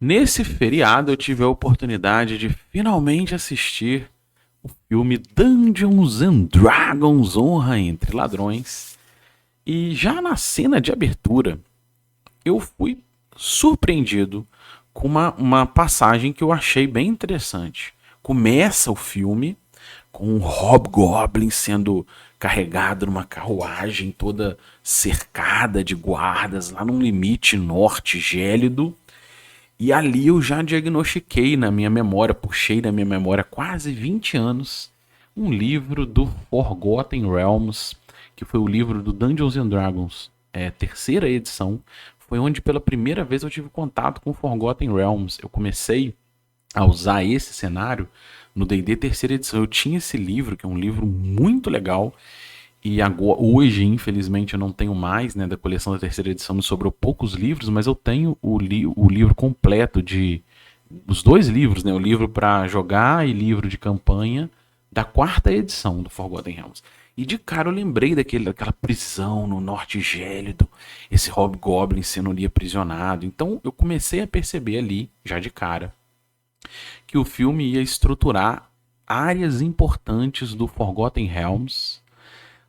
Nesse feriado eu tive a oportunidade de finalmente assistir o filme Dungeons and Dragons: Honra entre Ladrões. E já na cena de abertura, eu fui surpreendido com uma passagem que eu achei bem interessante. Começa o filme com um hobgoblin sendo carregado numa carruagem toda cercada de guardas lá num limite norte gélido. E ali eu já diagnostiquei na minha memória, puxei na minha memória quase 20 anos, um livro do Forgotten Realms, que foi o livro do Dungeons and Dragons, terceira edição. Foi onde pela primeira vez eu tive contato com Forgotten Realms. Eu comecei a usar esse cenário no D&D terceira edição. Eu tinha esse livro, que é um livro muito legal, e agora, hoje, infelizmente, eu não tenho mais, né, da coleção da terceira edição, me sobrou poucos livros, mas eu tenho o livro completo de os dois livros, né, o livro para jogar e livro de campanha da quarta edição do Forgotten Realms. E de cara eu lembrei daquela prisão no norte gélido, esse hobgoblin sendo ali aprisionado. Então eu comecei a perceber ali, já de cara, que o filme ia estruturar áreas importantes do Forgotten Realms,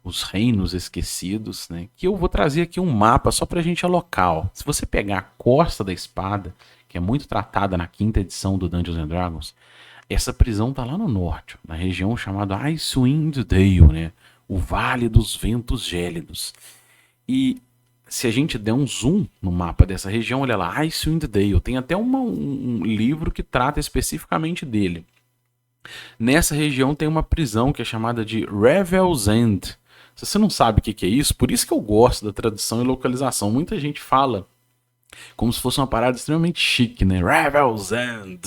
os reinos esquecidos, né? Que eu vou trazer aqui um mapa só pra gente alocar. Ó. Se você pegar a Costa da Espada, que é muito tratada na quinta edição do Dungeons and Dragons, essa prisão tá lá no norte, na região chamada Icewind Dale, né? O Vale dos Ventos Gélidos. E se a gente der um zoom no mapa dessa região, olha lá, Icewind Dale. Tem até um livro que trata especificamente dele. Nessa região tem uma prisão que é chamada de Revel's End. Se você não sabe o que é isso, por isso que eu gosto da tradução e localização. Muita gente fala como se fosse uma parada extremamente chique, né? Revel's End.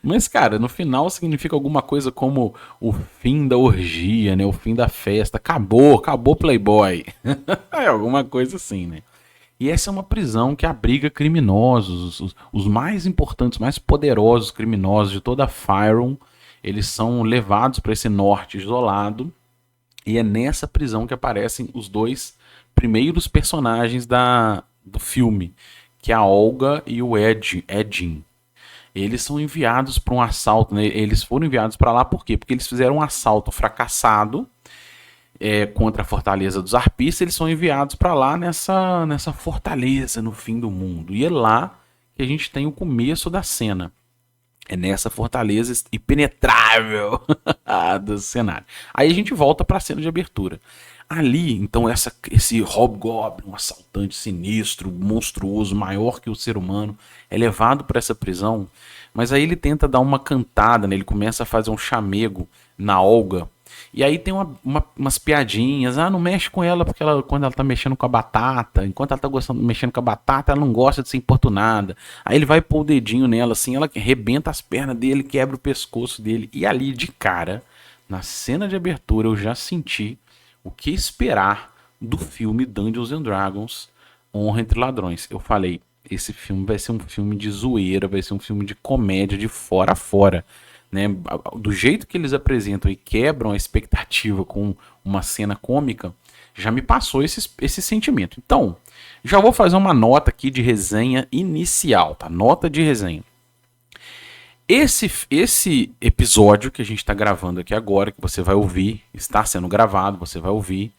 Mas, cara, no final significa alguma coisa como o fim da orgia, né? O fim da festa. Acabou Playboy. É alguma coisa assim, né? E essa é uma prisão que abriga criminosos, os mais importantes, mais poderosos criminosos de toda a Fyron. Eles são levados para esse norte isolado. E é nessa prisão que aparecem os dois primeiros personagens do filme, que é a Olga e o Edin. Eles são enviados para um assalto, né? Eles foram enviados para lá por quê? Porque eles fizeram um assalto fracassado contra a fortaleza dos arpistas. Eles são enviados para lá nessa fortaleza no fim do mundo. E é lá que a gente tem o começo da cena. É nessa fortaleza impenetrável do cenário. Aí a gente volta para a cena de abertura. Ali, então, esse hobgoblin, um assaltante sinistro, monstruoso, maior que o ser humano, é levado para essa prisão. Mas aí ele tenta dar uma cantada, né? Ele começa a fazer um chamego na Olga. E aí tem umas piadinhas. Ah, não mexe com ela porque quando ela tá mexendo com a batata, enquanto ela tá mexendo com a batata, ela não gosta de ser importunada. Aí ele vai pôr o dedinho nela assim, ela rebenta as pernas dele, quebra o pescoço dele. E ali de cara, na cena de abertura, eu já senti o que esperar do filme Dungeons and Dragons: Honra entre Ladrões. Eu falei, esse filme vai ser um filme de zoeira, vai ser um filme de comédia de fora a fora. Né? Do jeito que eles apresentam e quebram a expectativa com uma cena cômica, já me passou esse sentimento. Então, já vou fazer uma nota aqui de resenha inicial, tá? Nota de resenha. Esse episódio que a gente está gravando aqui agora, que você vai ouvir, está sendo gravado, você vai ouvir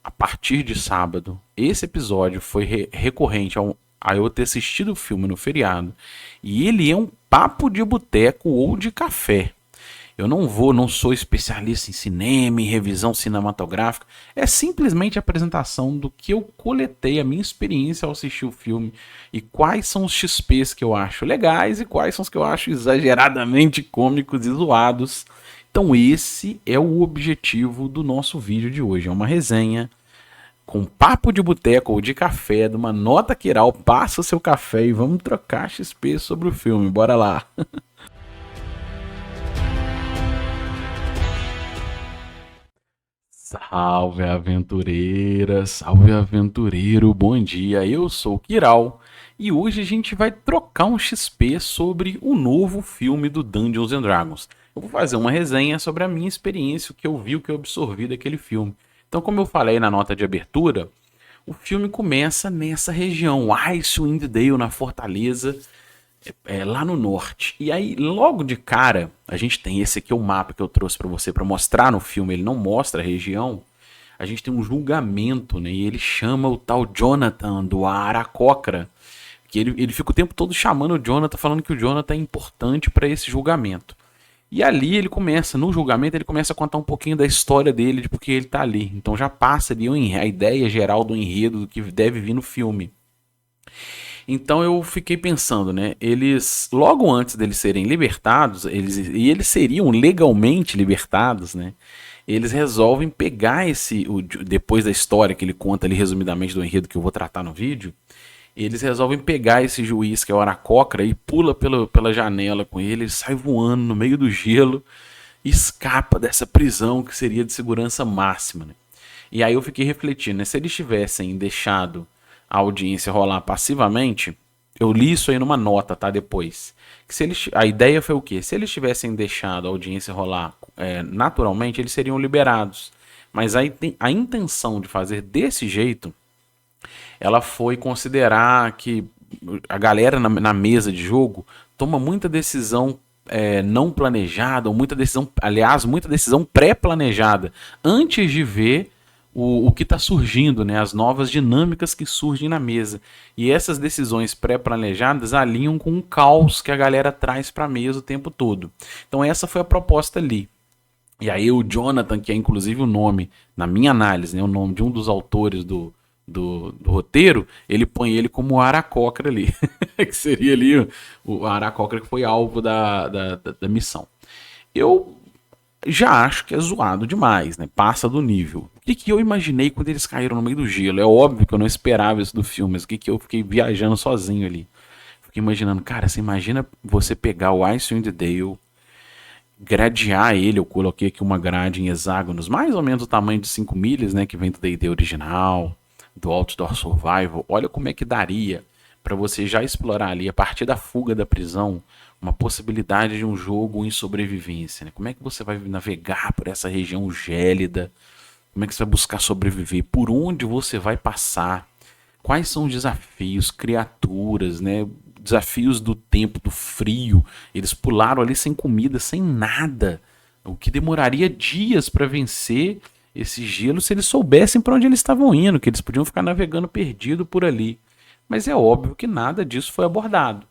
a partir de sábado. Esse episódio foi recorrente a eu ter assistido o filme no feriado. E ele é um papo de boteco ou de café. Eu não sou especialista em cinema, em revisão cinematográfica. É simplesmente a apresentação do que eu coletei, a minha experiência ao assistir o filme e quais são os XPs que eu acho legais e quais são os que eu acho exageradamente cômicos e zoados. Então esse é o objetivo do nosso vídeo de hoje. É uma resenha com papo de boteco ou de café, de uma nota quiral. Passa o seu café e vamos trocar XP sobre o filme. Bora lá! Salve aventureira, salve aventureiro, bom dia, eu sou o Kiral e hoje a gente vai trocar um XP sobre o novo filme do Dungeons and Dragons. Eu vou fazer uma resenha sobre a minha experiência, o que eu vi, o que eu absorvi daquele filme. Então, como eu falei na nota de abertura, o filme começa nessa região, Icewind Dale, na fortaleza, lá no norte. E aí, logo de cara, a gente tem esse aqui, é o mapa que eu trouxe pra você pra mostrar no filme. Ele não mostra a região. A gente tem um julgamento, né? E ele chama o tal Jonathan do Aracocra, que ele fica o tempo todo chamando o Jonathan, falando que o Jonathan é importante pra esse julgamento. E ali ele começa, no julgamento, ele começa a contar um pouquinho da história dele, de porque ele tá ali. Então já passa ali a ideia geral do enredo, do que deve vir no filme. Então eu fiquei pensando, né? Eles, logo antes deles serem libertados, eles seriam legalmente libertados, né? Eles resolvem pegar depois da história que ele conta ali resumidamente do enredo que eu vou tratar no vídeo, eles resolvem pegar esse juiz que é o Aracocra e pula pela janela com ele sai voando no meio do gelo e escapa dessa prisão que seria de segurança máxima, né? E aí eu fiquei refletindo, né? Se eles tivessem deixado a audiência rolar passivamente, eu li isso aí numa nota, tá? Depois. Que se eles, a ideia foi o quê? Se eles tivessem deixado a audiência rolar naturalmente, eles seriam liberados. Mas a intenção de fazer desse jeito, ela foi considerar que a galera na mesa de jogo toma muita decisão não planejada, ou muita decisão, aliás, muita decisão pré-planejada, antes de ver o que está surgindo, né? As novas dinâmicas que surgem na mesa. E essas decisões pré-planejadas alinham com o caos que a galera traz para a mesa o tempo todo. Então essa foi a proposta ali. E aí o Jonathan, que é inclusive o nome, na minha análise, né, o nome de um dos autores do roteiro, ele põe ele como o Aracocra ali, que seria ali o Aracocra que foi alvo da missão. Eu já acho que é zoado demais, né? Passa do nível. O que eu imaginei quando eles caíram no meio do gelo? É óbvio que eu não esperava isso do filme, mas o que eu fiquei viajando sozinho ali? Fiquei imaginando, cara, você imagina você pegar o Icewind Dale, gradear ele, eu coloquei aqui uma grade em hexágonos, mais ou menos do tamanho de 5 milhas, né, que vem do D&D original, do Outdoor Survival. Olha como é que daria para você já explorar ali, a partir da fuga da prisão, uma possibilidade de um jogo em sobrevivência, né? Como é que você vai navegar por essa região gélida? Como é que você vai buscar sobreviver? Por onde você vai passar? Quais são os desafios, criaturas, né? Desafios do tempo, do frio. Eles pularam ali sem comida, sem nada. O que demoraria dias para vencer esse gelo se eles soubessem para onde eles estavam indo, que eles podiam ficar navegando perdido por ali. Mas é óbvio que nada disso foi abordado.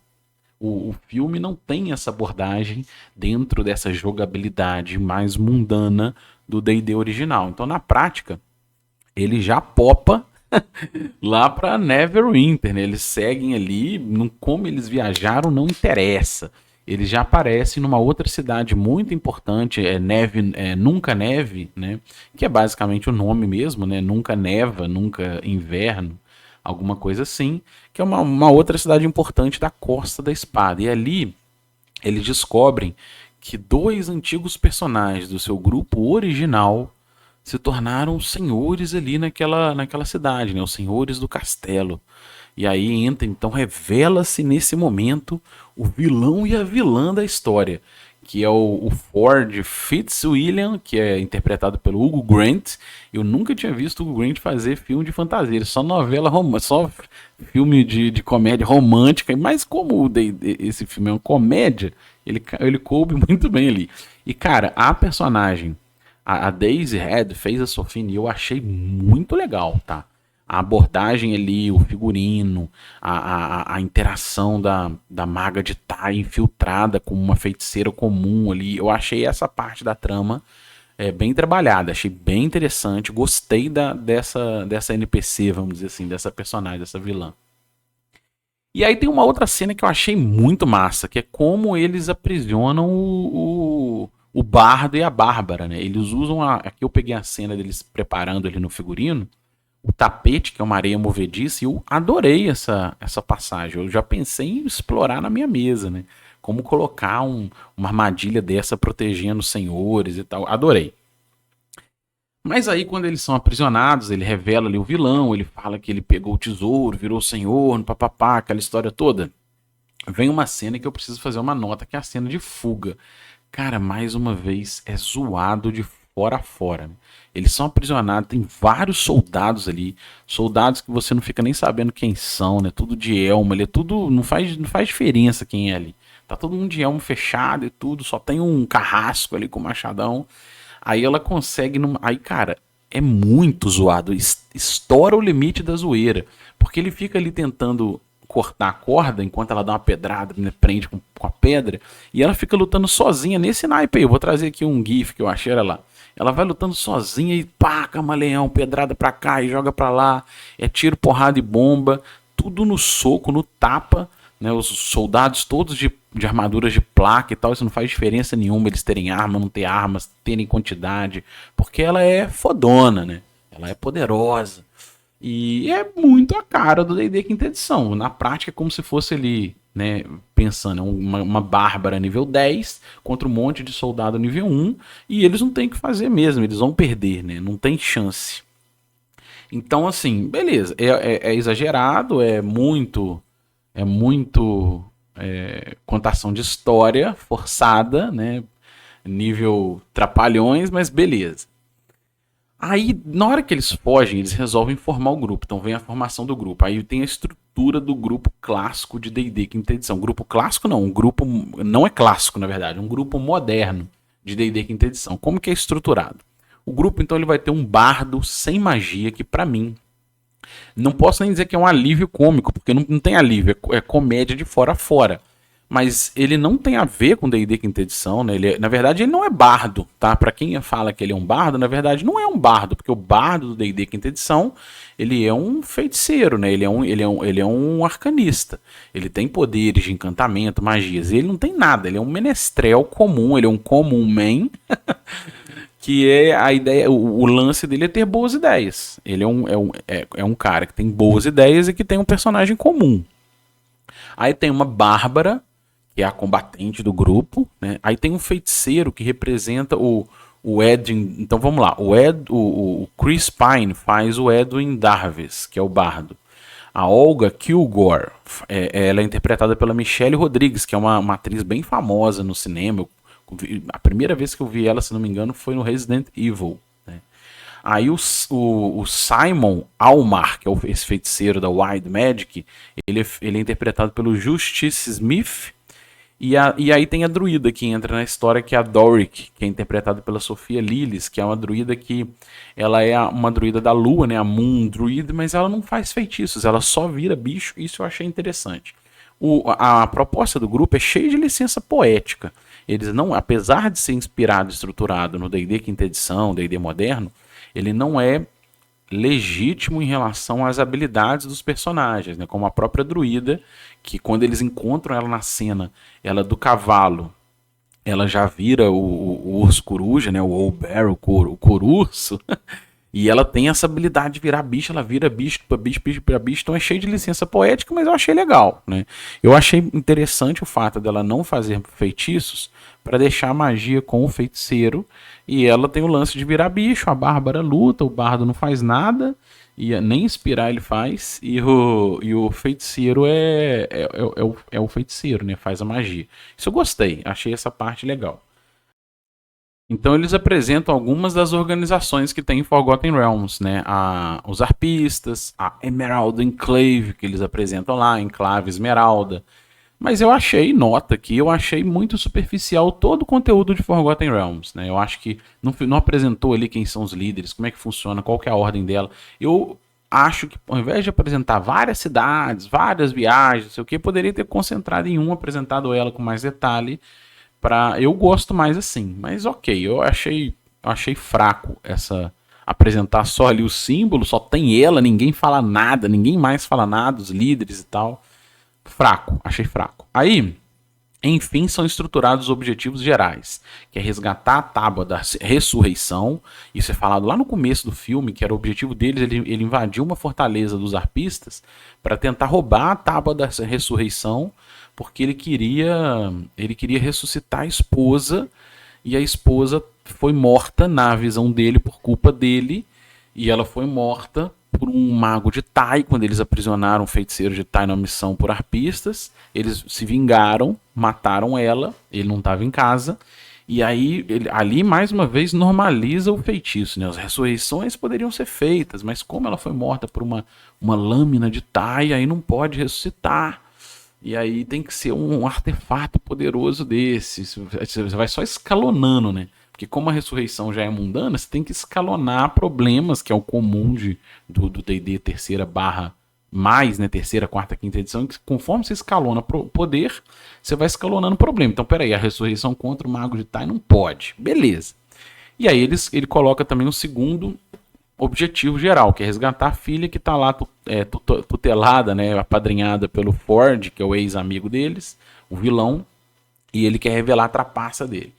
O filme não tem essa abordagem dentro dessa jogabilidade mais mundana do D&D original. Então, na prática, ele já popa lá para Neverwinter, né? Eles seguem ali, como eles viajaram não interessa. Eles já aparecem numa outra cidade muito importante, Nunca Neve, né? Que é basicamente o nome mesmo, né? Nunca neva, nunca inverno, alguma coisa assim, que é uma outra cidade importante da Costa da Espada. E ali eles descobrem que dois antigos personagens do seu grupo original se tornaram senhores ali naquela cidade, né? Os senhores do castelo. E aí entra, então revela-se nesse momento o vilão e a vilã da história, que é o Ford Fitzwilliam, que é interpretado pelo Hugo Grant. Eu nunca tinha visto o Hugo Grant fazer filme de fantasia, só novela romântica, só filme de comédia romântica, mas como esse filme é uma comédia, ele coube muito bem ali. E cara, a personagem, a Daisy Head fez a Sophie, e eu achei muito legal, tá? A abordagem ali, o figurino, a interação da maga de estar infiltrada com uma feiticeira comum ali. Eu achei essa parte da trama bem trabalhada, achei bem interessante. Gostei dessa NPC, vamos dizer assim, dessa personagem, dessa vilã. E aí tem uma outra cena que eu achei muito massa, que é como eles aprisionam o Bardo e a Bárbara, né? Eles usam aqui eu peguei a cena deles preparando ali no figurino, o tapete, que é uma areia movediça, e eu adorei essa passagem. Eu já pensei em explorar na minha mesa, né? Como colocar uma armadilha dessa protegendo os senhores e tal. Adorei. Mas aí, quando eles são aprisionados, ele revela ali o vilão, ele fala que ele pegou o tesouro, virou senhor, no papapá, aquela história toda. Vem uma cena que eu preciso fazer uma nota, que é a cena de fuga. Cara, mais uma vez, é zoado de fora a fora, né? Eles são aprisionados, tem vários soldados ali, soldados que você não fica nem sabendo quem são, né? Tudo de elmo, ali, tudo não faz diferença quem é ali. Tá todo mundo de elmo fechado e tudo, só tem um carrasco ali com o machadão. Aí ela consegue. Aí, cara, é muito zoado. Estoura o limite da zoeira. Porque ele fica ali tentando cortar a corda enquanto ela dá uma pedrada, né, prende com a pedra. E ela fica lutando sozinha nesse naipe aí. Eu vou trazer aqui um GIF que eu achei, olha lá. Ela vai lutando sozinha e pá, camaleão, pedrada pra cá e joga pra lá. É tiro, porrada e bomba. Tudo no soco, no tapa. Né, os soldados todos de armaduras de placa e tal, isso não faz diferença nenhuma eles terem arma, não ter armas, terem quantidade, porque ela é fodona, né? Ela é poderosa. E é muito a cara do D&D quinta edição. Na prática é como se fosse ali, né, pensando, uma bárbara nível 10 contra um monte de soldado nível 1, e eles não têm o que fazer mesmo, eles vão perder, né? Não tem chance. Então, assim, beleza, é exagerado, é muito contação de história forçada, né? Nível trapalhões, mas beleza. Aí, na hora que eles fogem, eles resolvem formar o grupo. Então vem a formação do grupo. Aí tem a estrutura do grupo clássico de D&D quinta edição. Grupo clássico não, um grupo não é clássico, na verdade, um grupo moderno de D&D quinta edição. Como que é estruturado? O grupo, então, ele vai ter um bardo sem magia, que pra mim não posso nem dizer que é um alívio cômico, porque não tem alívio, é comédia de fora a fora. Mas ele não tem a ver com D&D quinta edição, né? Na verdade, ele não é bardo, tá? Pra quem fala que ele é um bardo, na verdade não é um bardo, porque o bardo do D&D quinta edição, ele é um feiticeiro, né? Ele é um arcanista. Ele tem poderes de encantamento, magias. Ele não tem nada, ele é um menestrel comum, ele é um comum man, que é a ideia, o lance dele é ter boas ideias. Ele é um cara que tem boas ideias e que tem um personagem comum. Aí tem uma bárbara, que é a combatente do grupo, né? Aí tem um feiticeiro que representa o Edwin. Então vamos lá, o Chris Pine faz o Edwin Darvis, que é o bardo. A Olga Kilgore, ela é interpretada pela Michelle Rodrigues, que é uma atriz bem famosa no cinema. A primeira vez que eu vi ela, se não me engano, foi no Resident Evil. Né? Aí o Simon Almar, que é esse feiticeiro da Wild Magic, ele é interpretado pelo Justice Smith. E aí tem a druida que entra na história, que é a Doric, que é interpretada pela Sofia Lillis, que é uma druida que ela é uma druida da lua, né, a Moon Druid, mas ela não faz feitiços, ela só vira bicho. Isso eu achei interessante. A proposta do grupo é cheia de licença poética. Eles não, apesar de ser inspirado e estruturado no D&D quinta edição, D&D moderno, ele não é legítimo em relação às habilidades dos personagens, né? Como a própria druida, que quando eles encontram ela na cena, ela do cavalo, ela já vira o urso coruja, né? O Old Bear, o corurso, e ela tem essa habilidade de virar bicho, ela vira bicho para bicho, bicho para bicho, então é cheio de licença poética, mas eu achei legal, né? Eu achei interessante o fato dela não fazer feitiços para deixar a magia com o feiticeiro, e ela tem o lance de virar bicho, a Bárbara luta, o bardo não faz nada, e nem inspirar ele faz, e o feiticeiro é o feiticeiro, né? Faz a magia. Isso eu gostei, achei essa parte legal. Então eles apresentam algumas das organizações que tem em Forgotten Realms, né? Os arpistas, a Emerald Enclave, que eles apresentam lá, Enclave Esmeralda. Mas eu achei, nota aqui, eu achei muito superficial todo o conteúdo de Forgotten Realms, né? Eu acho que não apresentou ali quem são os líderes, como é que funciona, qual que é a ordem dela. Eu acho que ao invés de apresentar várias cidades, várias viagens, não sei o que, poderia ter concentrado em apresentado ela com mais detalhe. Eu gosto mais assim, mas ok, eu achei fraco essa apresentar só ali o símbolo, só tem ela, ninguém fala nada, ninguém mais fala nada, os líderes e tal. Fraco, achei fraco. Aí, enfim, são estruturados os objetivos gerais, que é resgatar a tábua da ressurreição. Isso é falado lá no começo do filme, que era o objetivo deles, ele invadiu uma fortaleza dos arpistas para tentar roubar a tábua da ressurreição, porque ele queria ressuscitar a esposa, e a esposa foi morta na visão dele por culpa dele, e ela foi morta por um mago de Tai, quando eles aprisionaram um feiticeiro de Tai numa missão por arpistas. Eles se vingaram, mataram ela, ele não estava em casa, E aí, ele, ali, mais uma vez, normaliza o feitiço, né? As ressurreições poderiam ser feitas, mas como ela foi morta por uma lâmina de Tai, aí não pode ressuscitar. E aí tem que ser um artefato poderoso desse. Você vai só escalonando, né? Porque como a ressurreição já é mundana, você tem que escalonar problemas, que é o comum do D&D terceira barra mais, né? Terceira, quarta, quinta edição, que conforme você escalona poder, você vai escalonando problema. Então, peraí, a ressurreição contra o Mago de Tai não pode. Beleza. E aí ele coloca também um segundo objetivo geral, que é resgatar a filha que está lá tutelada, né, apadrinhada pelo Ford, que é o ex-amigo deles, o vilão, e ele quer revelar a trapaça dele.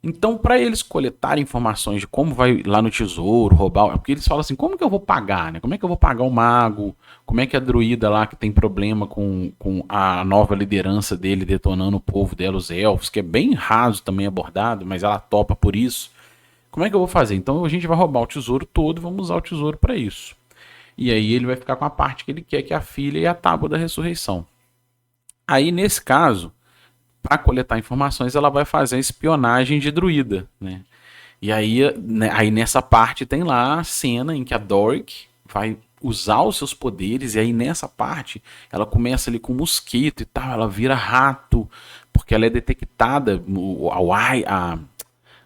Então, para eles coletarem informações de como vai lá no tesouro, roubar, porque eles falam assim, como que eu vou pagar, né? Como é que eu vou pagar o mago? Como é que a druida lá que tem problema com a nova liderança dele detonando o povo dela, os elfos, que é bem raso também abordado, mas ela topa por isso. Como é que eu vou fazer? Então a gente vai roubar o tesouro todo e vamos usar o tesouro para isso. E aí ele vai ficar com a parte que ele quer, que é a filha e a tábua da ressurreição. Aí nesse caso, para coletar informações, ela vai fazer a espionagem de druida, né? E aí, né, aí nessa parte tem lá a cena em que a Doric vai usar os seus poderes, e aí nessa parte ela começa ali com mosquito e tal, ela vira rato, porque ela é detectada,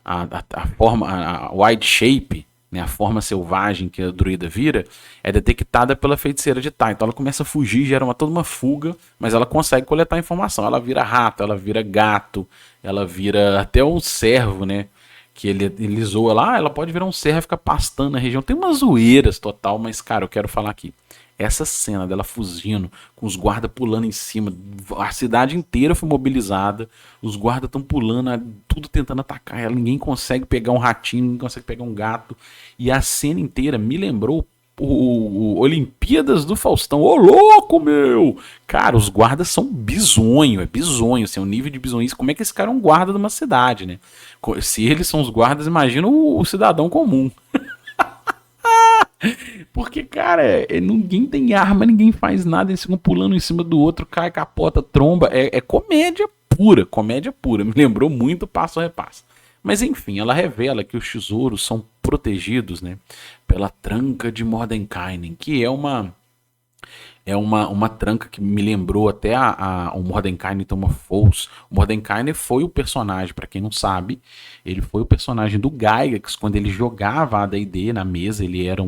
a forma, a wide shape, né, a forma selvagem que a druida vira, é detectada pela feiticeira de Tai. Então ela começa a fugir, gera toda uma fuga, mas ela consegue coletar informação. Ela vira rato, ela vira gato, ela vira até um cervo, né? Que ele zoa lá, ela pode virar um cervo e ficar pastando na região. Tem umas zoeiras total, mas cara, eu quero falar aqui. Essa cena dela fugindo, com os guardas pulando em cima, a cidade inteira foi mobilizada, os guardas estão pulando, tudo tentando atacar ela, ninguém consegue pegar um ratinho, ninguém consegue pegar um gato, e a cena inteira me lembrou o Olimpíadas do Faustão. Ô louco, meu! Cara, os guardas são bizonho, é bizonho, assim, o nível de bizonhice. Como é que esse cara é um guarda de uma cidade, né? Se eles são os guardas, imagina o cidadão comum. Porque, cara, ninguém tem arma, ninguém faz nada, eles ficam pulando em cima do outro, cai, capota, tromba. É comédia pura, comédia pura. Me lembrou muito Passo a Repasso. Mas enfim, ela revela que os tesouros são protegidos, né, pela tranca de Mordenkainen, que é uma tranca que me lembrou até o Mordenkainen toma Foes. O Mordenkainen foi o personagem, para quem não sabe, ele foi o personagem do Gygax quando ele jogava a D&D na mesa. Ele era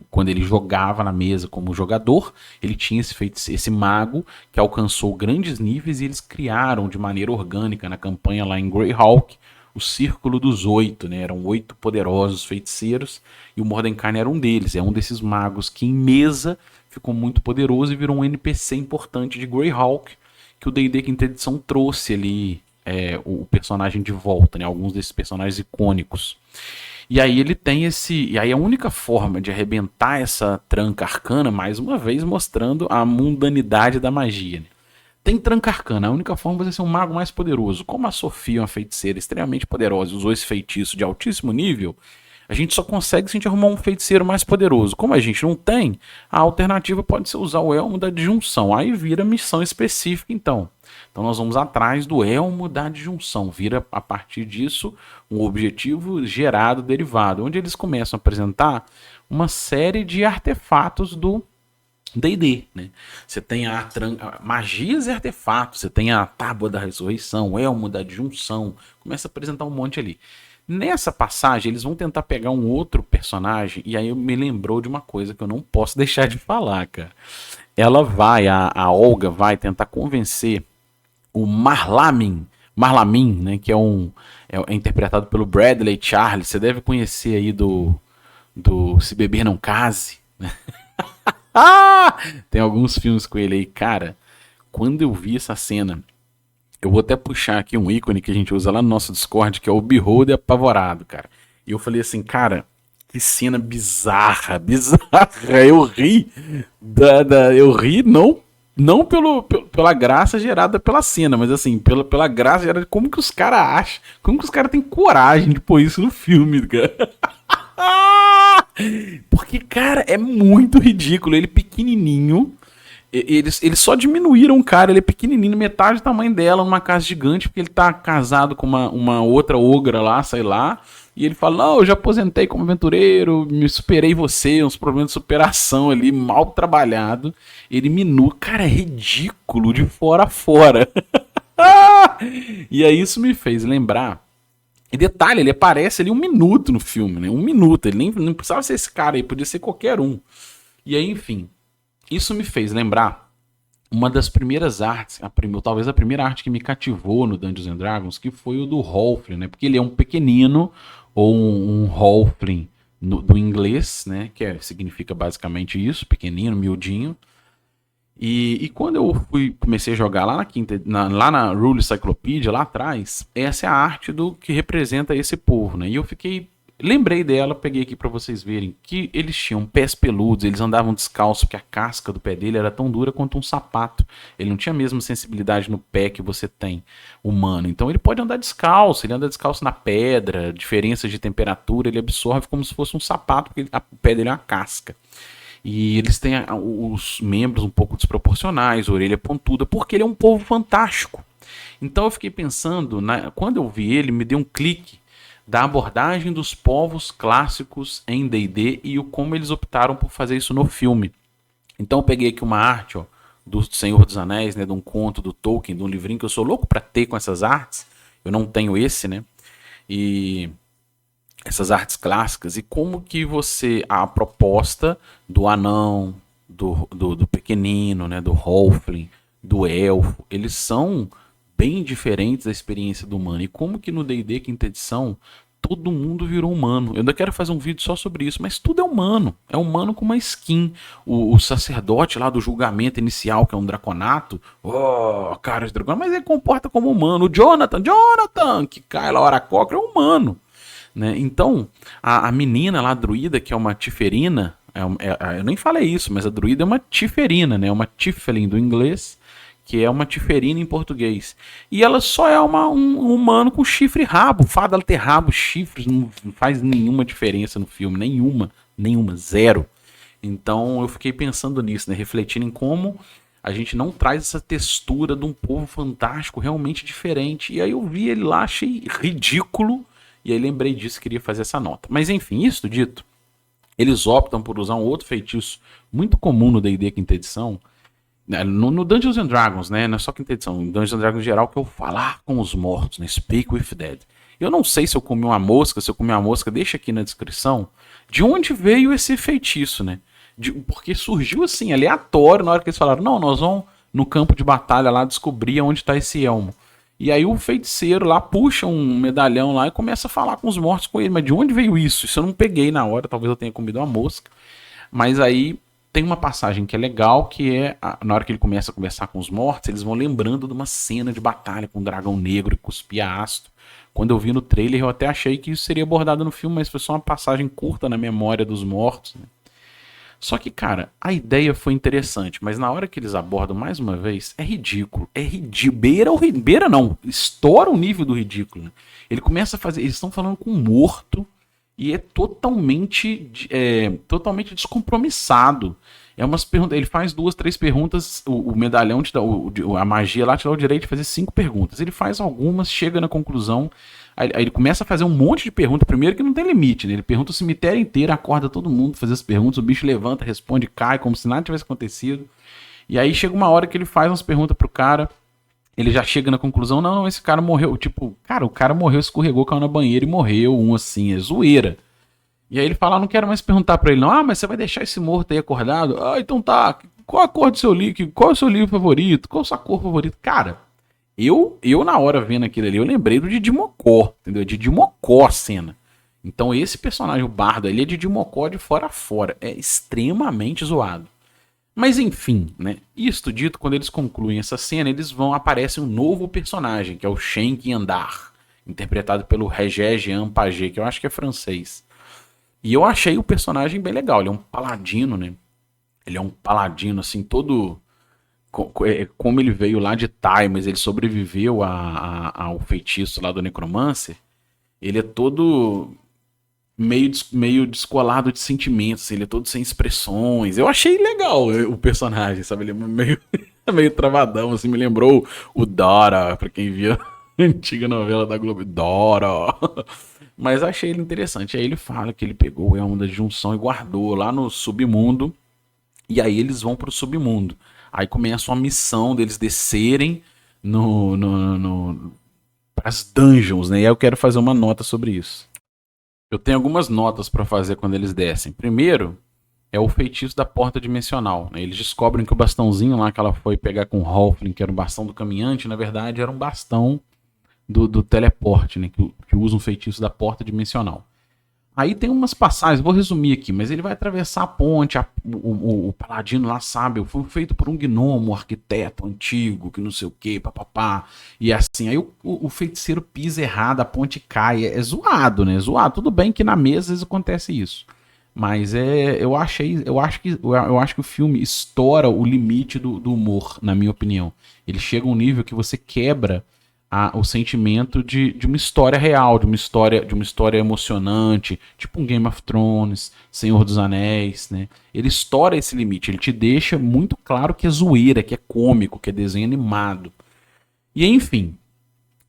quando ele jogava na mesa como jogador, ele tinha esse mago que alcançou grandes níveis, e eles criaram de maneira orgânica na campanha lá em Greyhawk o Círculo dos Oito, né? Eram 8 poderosos feiticeiros e o Mordenkainen era um deles. É um desses magos que em mesa ficou muito poderoso e virou um NPC importante de Greyhawk, que o D&D Quinta Edição trouxe ali o personagem de volta, né? Alguns desses personagens icônicos. E aí ele tem e aí a única forma de arrebentar essa tranca arcana, mais uma vez mostrando a mundanidade da magia, né? Tem tranca arcana, a única forma é você ser um mago mais poderoso. Como a Sofia, uma feiticeira extremamente poderosa, usou esse feitiço de altíssimo nível, a gente só consegue se a gente arrumar um feiticeiro mais poderoso. Como a gente não tem, a alternativa pode ser usar o elmo da disjunção. Aí vira missão específica, então. Então nós vamos atrás do elmo da disjunção. Vira, a partir disso, um objetivo gerado, derivado, onde eles começam a apresentar uma série de artefatos do D&D, né? Você tem magias e artefatos, você tem a tábua da ressurreição, o elmo da disjunção, começa a apresentar um monte ali. Nessa passagem, eles vão tentar pegar um outro personagem, e aí me lembrou de uma coisa que eu não posso deixar de falar, cara. A Olga vai tentar convencer o Marlamin, né, que é interpretado pelo Bradley Charles. Você deve conhecer aí do Se Beber Não Case, né? Tem alguns filmes com ele aí, cara. Quando eu vi essa cena, eu vou até puxar aqui um ícone que a gente usa lá no nosso Discord, que é o Beholder Apavorado, cara. E eu falei assim, cara, que cena bizarra. Eu ri eu ri não pela graça gerada pela cena, mas assim, pela graça gerada de como que os caras acham, como que os caras têm coragem de pôr isso no filme, cara. Porque, cara, é muito ridículo. Ele pequenininho, Eles só diminuíram o cara, ele é pequenininho, metade do tamanho dela, numa casa gigante, porque ele tá casado com uma outra ogra lá, sei lá. E ele fala, não, eu já aposentei como aventureiro, me superei você, uns problemas de superação ali, mal trabalhado. Ele minua, cara, é ridículo de fora a fora. E aí isso me fez lembrar. E detalhe, ele aparece ali 1 minuto no filme, né? 1 minuto, ele nem não precisava ser esse cara aí, podia ser qualquer um. E aí, enfim, isso me fez lembrar uma das primeiras artes, talvez a primeira arte que me cativou no Dungeons and Dragons, que foi o do Halfling, né? Porque ele é um pequenino, ou um Halfling do inglês, né? Significa basicamente isso, pequenino, miudinho. E quando eu comecei a jogar lá lá na Rule Cyclopedia, lá atrás, essa é a arte do que representa esse povo, né? E eu lembrei dela, peguei aqui pra vocês verem, que eles tinham pés peludos, eles andavam descalços, porque a casca do pé dele era tão dura quanto um sapato. Ele não tinha a mesma sensibilidade no pé que você tem, humano. Então ele pode andar descalço, ele anda descalço na pedra, diferenças de temperatura, ele absorve como se fosse um sapato, porque o pé dele é uma casca. E eles têm os membros um pouco desproporcionais, a orelha pontuda, porque ele é um povo fantástico. Então eu fiquei pensando, quando eu vi ele, me deu um clique da abordagem dos povos clássicos em D&D e como eles optaram por fazer isso no filme. Então eu peguei aqui uma arte, ó, do Senhor dos Anéis, né, de um conto do Tolkien, de um livrinho que eu sou louco para ter com essas artes. Eu não tenho esse, né? E essas artes clássicas, e como que a proposta do anão, do pequenino, né, do halfling, do elfo, eles são bem diferentes da experiência do humano, e como que no D&D quinta edição todo mundo virou humano. Eu ainda quero fazer um vídeo só sobre isso, mas tudo é humano com uma skin. O sacerdote lá do julgamento inicial, que é um draconato, cara de dragão, mas ele comporta como humano. O Jonathan, que cai lá, hora coca, é humano. Né? Então, a menina lá, a druida, que é uma tiferina, eu nem falei isso, mas a druida é uma tiferina, né? Uma tiefling do inglês, que é uma tiferina em português. E ela só é um humano com chifre e rabo. O fato dela ter rabo, chifres, não faz nenhuma diferença no filme, nenhuma, zero. Então eu fiquei pensando nisso, né? Refletindo em como a gente não traz essa textura de um povo fantástico realmente diferente. E aí eu vi ele lá, achei ridículo. E aí lembrei disso e queria fazer essa nota. Mas enfim, isso dito, eles optam por usar um outro feitiço muito comum no D&D quinta edição, no Dungeons and Dragons, né? Não é só quinta edição, no Dungeons and Dragons em geral, que é o falar com os mortos, né? Speak with dead. Eu não sei se eu comi uma mosca, deixa aqui na descrição, de onde veio esse feitiço, né? Porque surgiu assim, aleatório, na hora que eles falaram, não, nós vamos no campo de batalha lá descobrir onde está esse elmo. E aí o feiticeiro lá puxa um medalhão lá e começa a falar com os mortos com ele. Mas de onde veio isso? Isso eu não peguei na hora, talvez eu tenha comido uma mosca. Mas aí tem uma passagem que é legal, que é na hora que ele começa a conversar com os mortos, eles vão lembrando de uma cena de batalha com um dragão negro que cuspia ácido. Quando eu vi no trailer eu até achei que isso seria abordado no filme, mas foi só uma passagem curta na memória dos mortos, né? Só que, cara, a ideia foi interessante, mas na hora que eles abordam mais uma vez, é ridículo. Beira não, estoura o nível do ridículo. Né? Ele começa a fazer. Eles estão falando com um morto e é totalmente totalmente descompromissado. Ele faz 2, 3 perguntas, o medalhão te dá, a magia lá te dá o direito de fazer 5 perguntas. Ele faz algumas, chega na conclusão. Aí ele começa a fazer um monte de perguntas. Primeiro que não tem limite, né? Ele pergunta o cemitério inteiro, acorda todo mundo, faz as perguntas, o bicho levanta, responde, cai, como se nada tivesse acontecido. E aí chega uma hora que ele faz umas perguntas pro cara, ele já chega na conclusão, não, esse cara morreu. Tipo, cara, o cara morreu, escorregou, caiu na banheira e morreu, assim, é zoeira. E aí ele fala, não quero mais perguntar pra ele, não, mas você vai deixar esse morto aí acordado? Então tá, qual a cor do seu livro? Qual é o seu livro favorito? Qual a sua cor favorita? Cara... Eu, na hora vendo aquilo ali, eu lembrei do Didi Mocó, entendeu? Didi Mocó a cena. Então esse personagem, o bardo, ele é Didi Mocó de fora a fora. É extremamente zoado. Mas enfim, né? Isto dito, quando eles concluem essa cena, aparece um novo personagem, que é o Shenk Andar, interpretado pelo Regé Jean Pagé, que eu acho que é francês. E eu achei o personagem bem legal. Ele é um paladino, né? Ele é um paladino, assim, todo... Como ele veio lá de Tai, mas ele sobreviveu ao feitiço lá do Necromancer, ele é todo meio descolado de sentimentos, assim, ele é todo sem expressões. Eu achei legal o personagem, sabe? Ele é meio, meio travadão, assim, me lembrou o Dora, pra quem via a antiga novela da Globo, Dora. Mas achei ele interessante. Aí ele fala que ele pegou o elmo da junção e guardou lá no submundo, e aí eles vão pro submundo. Aí começa uma missão deles descerem as dungeons, né? E aí eu quero fazer uma nota sobre isso. Eu tenho algumas notas para fazer quando eles descem. Primeiro, é o feitiço da porta dimensional, né? Eles descobrem que o bastãozinho lá que ela foi pegar com o Halfling, que era um bastão do caminhante, na verdade era um bastão do teleporte, né? Que usa um feitiço da porta dimensional. Aí tem umas passagens, vou resumir aqui, mas ele vai atravessar a ponte, o paladino lá sabe, foi feito por um gnomo, um arquiteto antigo, que não sei o que, papapá, e assim, aí o feiticeiro pisa errado, a ponte cai, é zoado, né, zoado, tudo bem que na mesa às vezes acontece isso, mas eu acho que o filme estoura o limite do humor, na minha opinião, ele chega a um nível que você quebra o sentimento de uma história real, de uma história emocionante, tipo um Game of Thrones, Senhor dos Anéis, né? Ele estoura esse limite, ele te deixa muito claro que é zoeira, que é cômico, que é desenho animado. E enfim,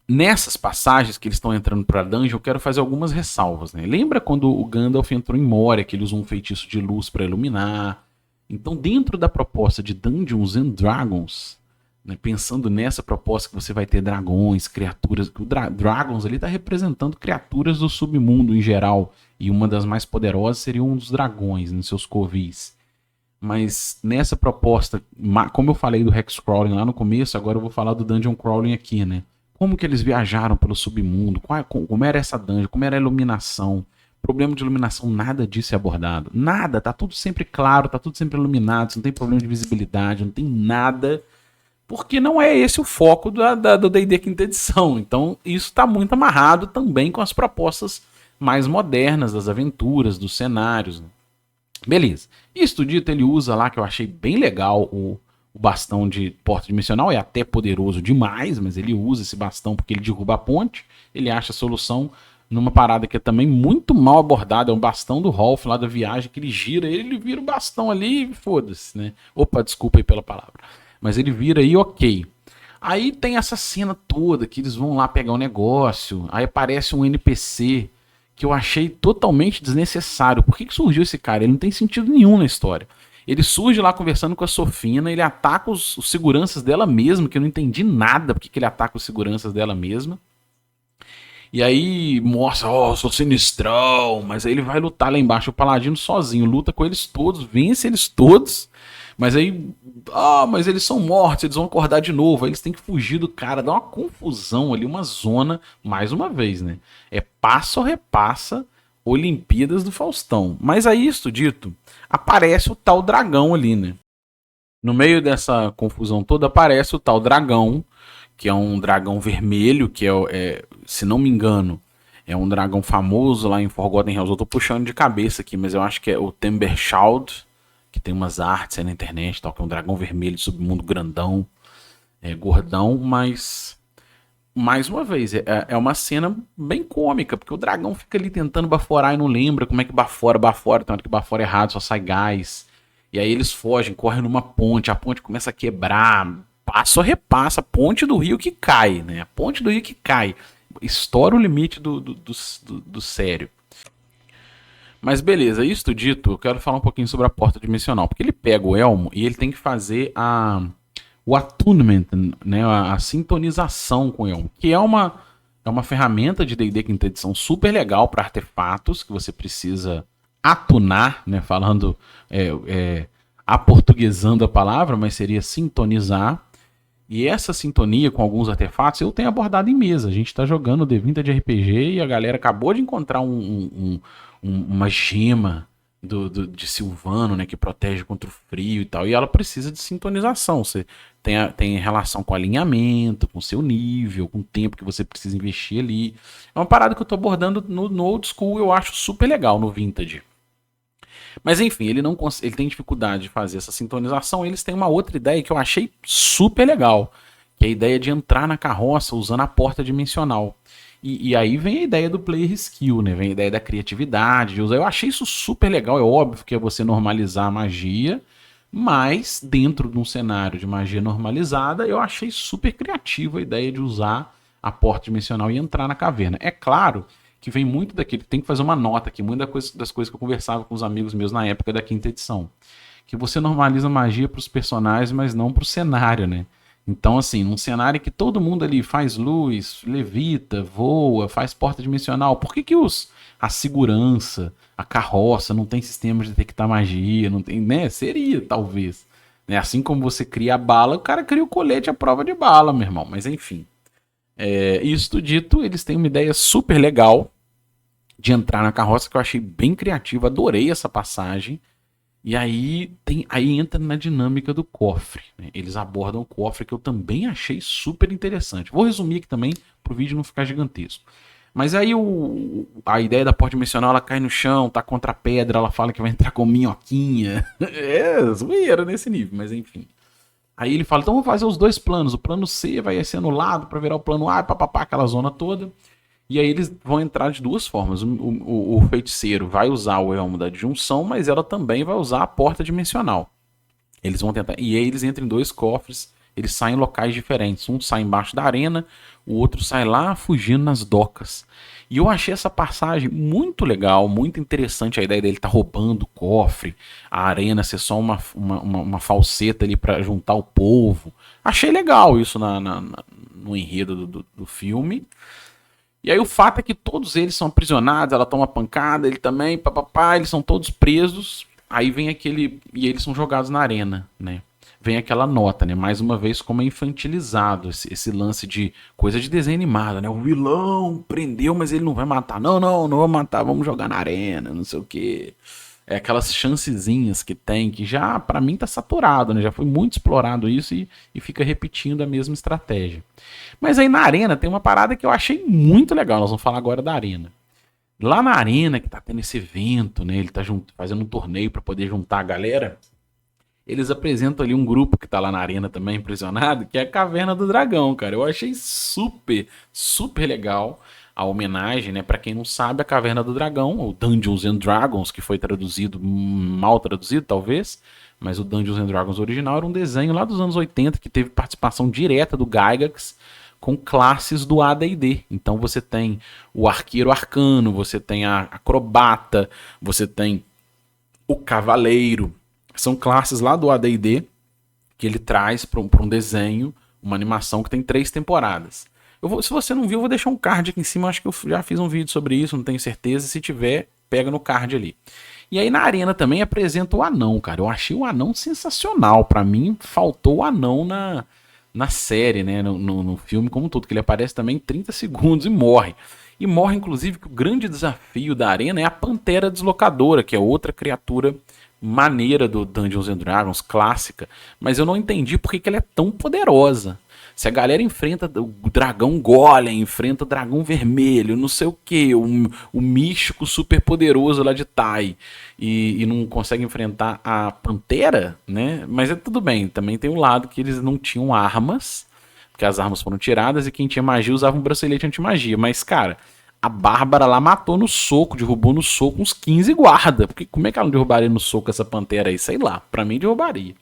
nessas passagens que eles estão entrando para dungeon, eu quero fazer algumas ressalvas, né? Lembra quando o Gandalf entrou em Moria, que ele usou um feitiço de luz para iluminar? Então, dentro da proposta de Dungeons and Dragons, né, pensando nessa proposta que você vai ter dragões, criaturas, o Dragons ali está representando criaturas do submundo em geral, e uma das mais poderosas seria um dos dragões, nos seus covis. Mas nessa proposta, como eu falei do Hexcrawling lá no começo, agora eu vou falar do Dungeon Crawling aqui, né? Como que eles viajaram pelo submundo, como era essa dungeon, como era a iluminação. Problema de iluminação, nada disso é abordado. Nada, tá tudo sempre claro, tá tudo sempre iluminado, não tem problema de visibilidade, não tem nada, porque não é esse o foco do D&D quinta edição. Então isso está muito amarrado também com as propostas mais modernas das aventuras, dos cenários. Beleza. Isso dito, ele usa lá, que eu achei bem legal, o bastão de porta dimensional. É até poderoso demais, mas ele usa esse bastão porque ele derruba a ponte. Ele acha a solução numa parada que é também muito mal abordada. É um bastão do Rolf lá da viagem, que ele gira, ele vira o bastão ali e foda-se, né? Opa, desculpa aí pela palavra. Mas ele vira aí, ok. Aí tem essa cena toda que eles vão lá pegar um negócio. Aí aparece um NPC que eu achei totalmente desnecessário. Por que surgiu esse cara? Ele não tem sentido nenhum na história. Ele surge lá conversando com a Sofina, ele ataca os seguranças dela mesma, que eu não entendi nada porque que ele ataca os seguranças dela mesma. E aí mostra, sou sinistrão, mas aí ele vai lutar lá embaixo, o Paladino sozinho, luta com eles todos, vence eles todos, mas aí, mas eles são mortos, eles vão acordar de novo, aí eles têm que fugir do cara, dá uma confusão ali, uma zona, mais uma vez, né? É passa ou repassa Olimpíadas do Faustão. Mas aí, isso dito, aparece o tal dragão ali, né? No meio dessa confusão toda, aparece o tal dragão, que é um dragão vermelho, que se não me engano, é um dragão famoso lá em Forgotten Realms. Eu tô puxando de cabeça aqui, mas eu acho que é o Timbershald, que tem umas artes aí na internet, tal, que é um dragão vermelho de submundo grandão, gordão, mas mais uma vez, é uma cena bem cômica, porque o dragão fica ali tentando baforar e não lembra como é que bafora, tem hora que bafora errado, só sai gás. E aí eles fogem, correm numa ponte, a ponte começa a quebrar, passa ou repassa, a ponte do rio que cai, né? A ponte do rio que cai. Estoura o limite do sério. Mas beleza, isso dito, eu quero falar um pouquinho sobre a porta dimensional. Porque ele pega o elmo e ele tem que fazer o attunement, né, a sintonização com o elmo. Que é uma ferramenta de D&D quinta edição super legal para artefatos que você precisa atunar, né, falando, aportuguesando a palavra, mas seria sintonizar. E essa sintonia com alguns artefatos eu tenho abordado em mesa. A gente está jogando D20 de RPG e a galera acabou de encontrar uma gema de Silvano, né, que protege contra o frio e tal. E ela precisa de sintonização. Você tem relação com alinhamento, com seu nível, com o tempo que você precisa investir ali. É uma parada que eu estou abordando no old school, eu acho super legal no vintage. Mas enfim, ele tem dificuldade de fazer essa sintonização. Eles têm uma outra ideia que eu achei super legal, que é a ideia de entrar na carroça usando a porta dimensional. E aí vem a ideia do player skill, né? Vem a ideia da criatividade, de usar. Eu achei isso super legal. É óbvio que é você normalizar a magia, mas dentro de um cenário de magia normalizada, eu achei super criativa a ideia de usar a porta dimensional e entrar na caverna. É claro que vem muito daquele. Tem que fazer uma nota aqui, muita das coisas que eu conversava com os amigos meus na época da quinta edição. Que você normaliza magia para os personagens, mas não para o cenário, né? Então, assim, num cenário que todo mundo ali faz luz, levita, voa, faz porta dimensional, por que que a segurança, a carroça não tem sistema de detectar magia, não tem, né? Seria, talvez. Né? Assim como você cria a bala, o cara cria o colete à prova de bala, meu irmão. Mas enfim. Isso dito, eles têm uma ideia super legal de entrar na carroça que eu achei bem criativa, adorei essa passagem. E aí entra na dinâmica do cofre. Né? Eles abordam o cofre que eu também achei super interessante. Vou resumir aqui também para o vídeo não ficar gigantesco. Mas aí a ideia da porta dimensional, ela cai no chão, tá contra a pedra, ela fala que vai entrar com minhoquinha. É, zoeira nesse nível, mas enfim. Aí ele fala, então vamos fazer os dois planos. O plano C vai ser anulado para virar o plano A, papapá, aquela zona toda. E aí eles vão entrar de duas formas. O feiticeiro vai usar o elmo da disjunção, mas ela também vai usar a porta dimensional. Eles vão tentar. E aí eles entram em dois cofres. Eles saem em locais diferentes. Um sai embaixo da arena, o outro sai lá fugindo nas docas. E eu achei essa passagem muito legal, muito interessante. A ideia dele estar roubando o cofre, a arena ser só uma falseta ali para juntar o povo. Achei legal isso no enredo do filme. E aí o fato é que todos eles são aprisionados, ela toma pancada, ele também, papapá, eles são todos presos. Aí vem aquele. E eles são jogados na arena, né? Vem aquela nota, né? Mais uma vez, como é infantilizado esse lance de coisa de desenho animado, né? O vilão prendeu, mas ele não vai matar. Não vai matar, vamos jogar na arena, não sei o quê. É aquelas chancezinhas que tem, que já, pra mim, tá saturado, né? Já foi muito explorado isso e fica repetindo a mesma estratégia. Mas aí na arena tem uma parada que eu achei muito legal. Nós vamos falar agora da arena. Lá na arena, que tá tendo esse evento, né? Ele tá fazendo um torneio para poder juntar a galera. Eles apresentam ali um grupo que tá lá na arena também, impressionado, que é a Caverna do Dragão, cara. Eu achei super, super legal a homenagem, né? Pra quem não sabe, a Caverna do Dragão, ou Dungeons and Dragons, que foi traduzido, mal traduzido talvez, mas o Dungeons and Dragons original era um desenho lá dos anos 80 que teve participação direta do Gygax com classes do AD&D. Então você tem o arqueiro arcano, você tem a acrobata, você tem o cavaleiro. São classes lá do AD&D que ele traz para um desenho, uma animação que tem 3 temporadas. Se você não viu, eu vou deixar um card aqui em cima. Acho que eu já fiz um vídeo sobre isso, não tenho certeza. Se tiver, pega no card ali. E aí na arena também apresenta o anão, cara. Eu achei o anão sensacional. Para mim, faltou o anão na série, né? No filme como um todo, que ele aparece também em 30 segundos e morre. E morre, inclusive, que o grande desafio da arena é a Pantera Deslocadora, que é outra criatura maneira do Dungeons and Dragons, clássica. Mas eu não entendi por que ela é tão poderosa. Se a galera enfrenta o dragão golem, enfrenta o dragão vermelho, não sei o que, o místico super poderoso lá de Tai, e não consegue enfrentar a pantera, né? Mas é tudo bem, também tem o lado que eles não tinham armas, porque as armas foram tiradas e quem tinha magia usava um bracelete anti-magia. Mas, cara, a Bárbara lá matou no soco, derrubou no soco uns 15 guarda. Porque como é que ela não derrubaria no soco essa pantera aí? Sei lá, pra mim derrubaria.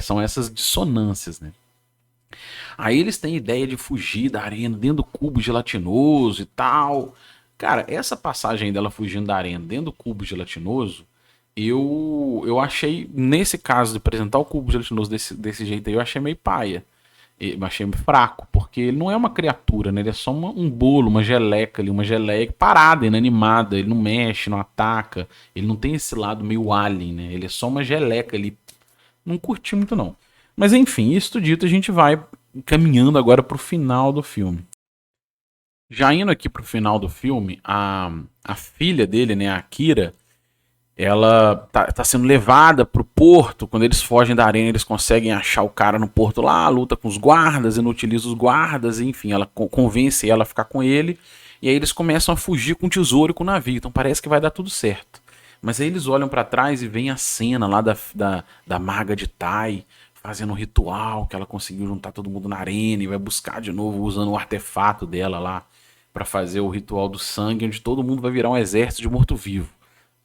São essas dissonâncias, né? Aí eles têm ideia de fugir da arena dentro do cubo gelatinoso e tal. Cara, essa passagem dela fugindo da arena dentro do cubo gelatinoso, eu achei, nesse caso de apresentar o cubo gelatinoso desse jeito aí, eu achei meio paia. Eu achei meio fraco, porque ele não é uma criatura, né? Ele é só um bolo, uma geleca ali, uma geleia parada, inanimada. Ele não mexe, não ataca. Ele não tem esse lado meio alien, né? Ele é só uma geleca ali. Não curti muito, não. Mas enfim, isso dito, a gente vai caminhando agora pro final do filme. Já indo aqui pro final do filme, a filha dele, né, a Kira, ela tá sendo levada pro porto. Quando eles fogem da arena, eles conseguem achar o cara no porto lá, luta com os guardas, inutiliza os guardas, enfim, ela convence ela a ficar com ele, e aí eles começam a fugir com o tesouro e com o navio, então parece que vai dar tudo certo. Mas aí eles olham para trás e vem a cena lá da maga de Tai, fazendo um ritual, que ela conseguiu juntar todo mundo na arena e vai buscar de novo usando o artefato dela lá para fazer o ritual do sangue, onde todo mundo vai virar um exército de morto-vivo.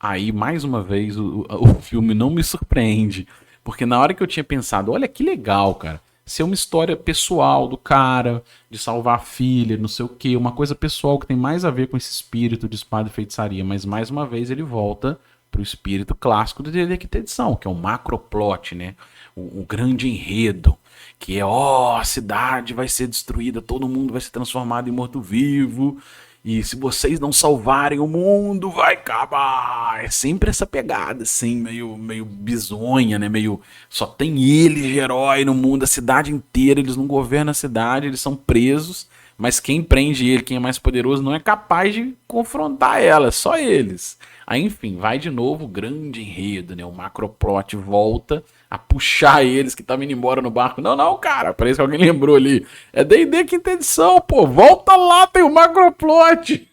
Aí, mais uma vez, o filme não me surpreende, porque na hora que eu tinha pensado, olha que legal, cara, ser uma história pessoal do cara, de salvar a filha, não sei o quê, uma coisa pessoal que tem mais a ver com esse espírito de espada e feitiçaria, mas mais uma vez ele volta pro espírito clássico do D&D Quinta Edição, que é o macroplot, né? O grande enredo, que é, a cidade vai ser destruída, todo mundo vai ser transformado em morto-vivo, e se vocês não salvarem o mundo, vai acabar. É sempre essa pegada, assim, meio bizonha, né? Meio. Só tem eles de herói no mundo, a cidade inteira, eles não governam a cidade, eles são presos, mas quem prende ele, quem é mais poderoso, não é capaz de confrontar ela, só eles. Aí, enfim, vai de novo o grande enredo, né? O macroplot volta a puxar eles que estavam indo embora no barco. Não, cara, parece que alguém lembrou ali. É D&D Quinta Edição, pô, volta lá, tem o macroplot.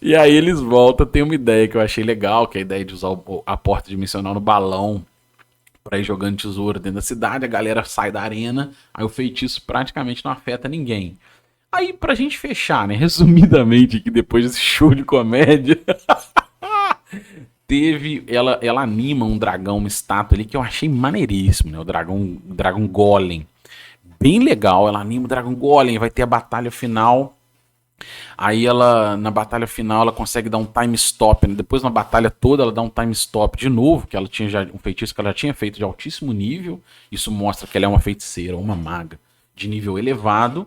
E aí eles voltam, tem uma ideia que eu achei legal, que é a ideia de usar a porta dimensional no balão pra ir jogando tesouro dentro da cidade, a galera sai da arena, aí o feitiço praticamente não afeta ninguém. Aí, pra gente fechar, né, resumidamente aqui, depois desse show de comédia, ela anima um dragão, uma estátua ali, que eu achei maneiríssimo, né, o dragão Golem. Bem legal, ela anima o dragão Golem, vai ter a batalha final. Aí na batalha final, ela consegue dar um time stop, né? Depois na batalha toda, ela dá um time stop de novo, que ela tinha já um feitiço que ela já tinha feito de altíssimo nível. Isso mostra que ela é uma feiticeira, uma maga de nível elevado.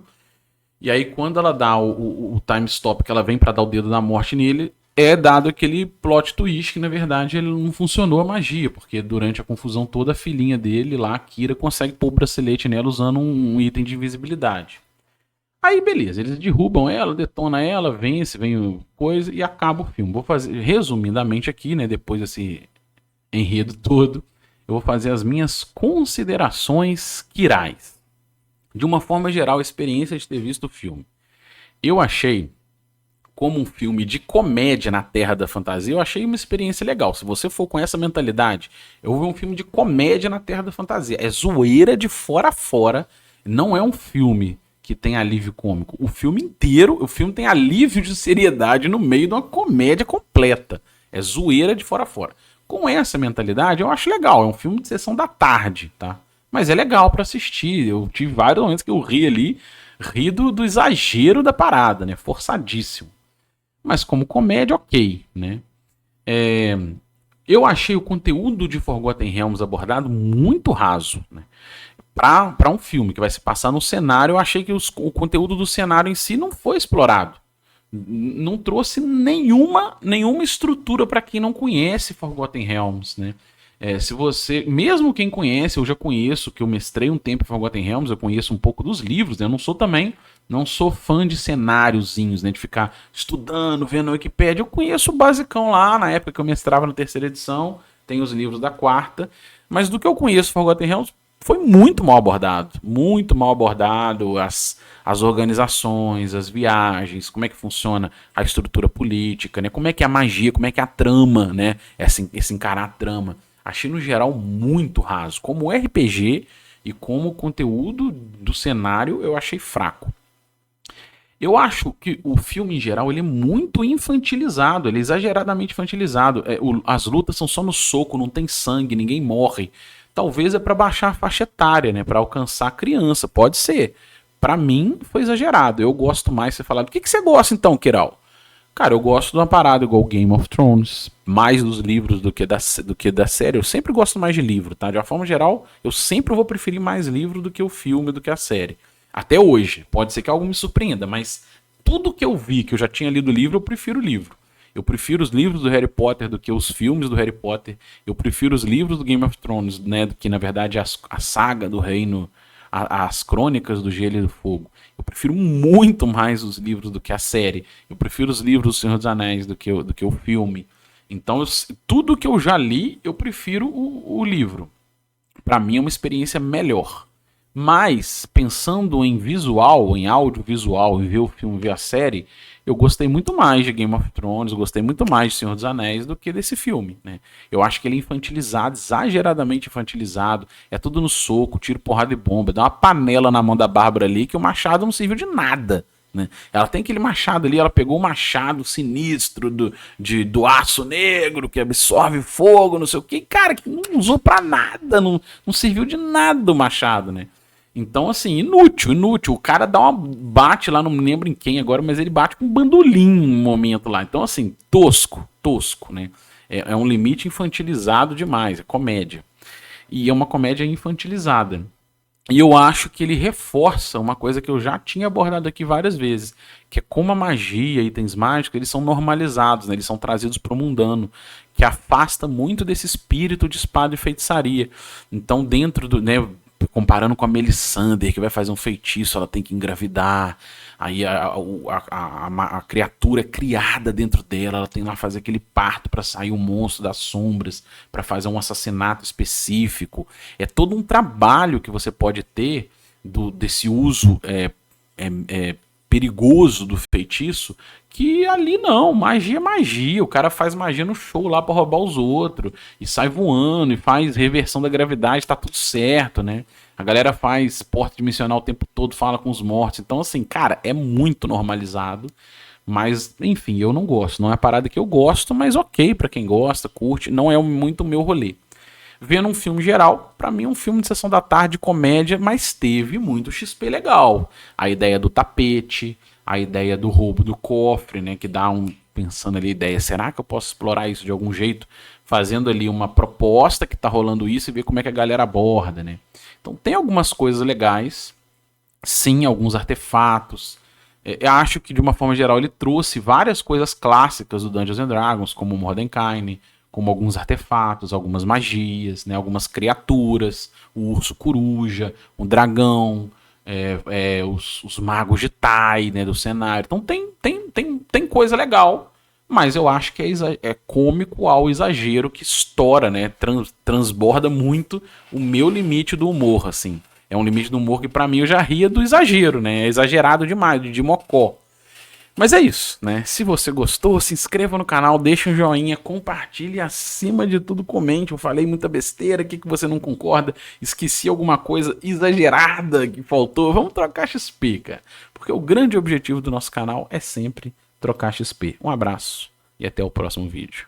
E aí, quando ela dá o time stop, que ela vem pra dar o dedo da morte nele, é dado aquele plot twist que, na verdade, ele não funcionou a magia, porque durante a confusão toda, a filhinha dele lá, a Kira, consegue pôr o bracelete nela usando um item de invisibilidade. Aí, beleza, eles derrubam ela, detonam ela, vence, vem coisa e acaba o filme. Vou fazer, resumidamente aqui, né, depois desse enredo todo, eu vou fazer as minhas considerações quirais. De uma forma geral, a experiência de ter visto o filme. Eu achei, como um filme de comédia na Terra da Fantasia, eu achei uma experiência legal. Se você for com essa mentalidade, eu vou ver um filme de comédia na Terra da Fantasia. É zoeira de fora a fora, não é um filme que tem alívio cômico. O filme inteiro, o filme tem alívio de seriedade no meio de uma comédia completa. É zoeira de fora a fora. Com essa mentalidade, eu acho legal. É um filme de sessão da tarde, tá? Mas é legal pra assistir. Eu tive vários momentos que eu ri ali, do exagero da parada, né? Forçadíssimo. Mas como comédia, ok, né? Eu achei o conteúdo de Forgotten Realms abordado muito raso, né? Para um filme que vai se passar no cenário, eu achei que o conteúdo do cenário em si não foi explorado. Não trouxe nenhuma estrutura para quem não conhece Forgotten Realms, né? Se você, mesmo quem conhece, eu já conheço, que eu mestrei um tempo em Forgotten Realms, eu conheço um pouco dos livros, né? Eu não sou fã de cenáriozinhos, né? De ficar estudando, vendo na Wikipédia. Eu conheço o basicão lá, na época que eu mestrava na terceira edição, tem os livros da quarta, mas do que eu conheço Forgotten Realms, foi muito mal abordado as organizações, as viagens, como é que funciona a estrutura política, né? Como é que é a magia, como é que é a trama, né? Esse encarar a trama. Achei no geral muito raso. Como RPG e como conteúdo do cenário, eu achei fraco. Eu acho que o filme, em geral, ele é muito infantilizado, ele é exageradamente infantilizado. As lutas são só no soco, não tem sangue, ninguém morre. Talvez é para baixar a faixa etária, né? Para alcançar a criança, pode ser. Para mim, foi exagerado. Eu gosto mais de você falar. Do que você gosta então, Kiral? Cara, eu gosto de uma parada igual Game of Thrones, mais dos livros do que da série. Eu sempre gosto mais de livro, tá? De uma forma geral, eu sempre vou preferir mais livro do que o filme, do que a série. Até hoje. Pode ser que algo me surpreenda, mas tudo que eu vi, que eu já tinha lido o livro, eu prefiro o livro. Eu prefiro os livros do Harry Potter do que os filmes do Harry Potter. Eu prefiro os livros do Game of Thrones, né? Do que, na verdade, a saga do reino, as crônicas do Gelo e do Fogo. Eu prefiro muito mais os livros do que a série. Eu prefiro os livros do Senhor dos Anéis do que o filme. Então, tudo que eu já li, eu prefiro o livro. Para mim é uma experiência melhor. Mas, pensando em visual, em audiovisual, em ver o filme, ver a série, eu gostei muito mais de Game of Thrones, eu gostei muito mais de Senhor dos Anéis do que desse filme, né? Eu acho que ele é infantilizado, exageradamente infantilizado, é tudo no soco, tiro, porrada e bomba, dá uma panela na mão da Bárbara ali que o machado não serviu de nada. né? Ela tem aquele machado ali, ela pegou o machado sinistro do aço negro que absorve fogo, não sei o que, cara, que não usou pra nada, não serviu de nada o machado, né? Então, assim, inútil. O cara dá uma bate lá, não me lembro em quem agora, mas ele bate com um bandolim no momento lá. Então, assim, tosco, né? É um limite infantilizado demais, é comédia. E é uma comédia infantilizada. E eu acho que ele reforça uma coisa que eu já tinha abordado aqui várias vezes, que é como a magia e itens mágicos, eles são normalizados, né? Eles são trazidos para o mundano, que afasta muito desse espírito de espada e feitiçaria. Então, dentro do, né, comparando com a Melisandre, que vai fazer um feitiço, ela tem que engravidar, aí a criatura é criada dentro dela, ela tem lá fazer aquele parto para sair o monstro das sombras, para fazer um assassinato específico. É todo um trabalho que você pode ter desse uso perigoso do feitiço, que ali não, magia é magia, o cara faz magia no show lá pra roubar os outros, e sai voando, e faz reversão da gravidade, tá tudo certo, né? A galera faz porta dimensional o tempo todo, fala com os mortos, então assim, cara, é muito normalizado, mas enfim, eu não gosto, não é a parada que eu gosto, mas ok pra quem gosta, curte, não é muito o meu rolê. Vendo um filme geral, pra mim é um filme de sessão da tarde, comédia, mas teve muito XP legal. A ideia do tapete, a ideia do roubo do cofre, né, que dá pensando ali a ideia, será que eu posso explorar isso de algum jeito? Fazendo ali uma proposta que tá rolando isso e ver como é que a galera aborda, né? Então tem algumas coisas legais, sim, alguns artefatos. Eu acho que de uma forma geral ele trouxe várias coisas clássicas do Dungeons and Dragons, como o Mordenkainen, como alguns artefatos, algumas magias, né, algumas criaturas, o urso coruja, o dragão, os magos de Tai, né, do cenário. Então tem coisa legal, mas eu acho que é cômico ao exagero, que estoura, né, transborda muito o meu limite do humor, assim. É um limite do humor que pra mim eu já ria do exagero, né, é exagerado demais, de mocó. Mas é isso, né? Se você gostou, se inscreva no canal, deixa um joinha, compartilhe e acima de tudo comente. Eu falei muita besteira, o que você não concorda? Esqueci alguma coisa exagerada que faltou? Vamos trocar XP, cara. Porque o grande objetivo do nosso canal é sempre trocar XP. Um abraço e até o próximo vídeo.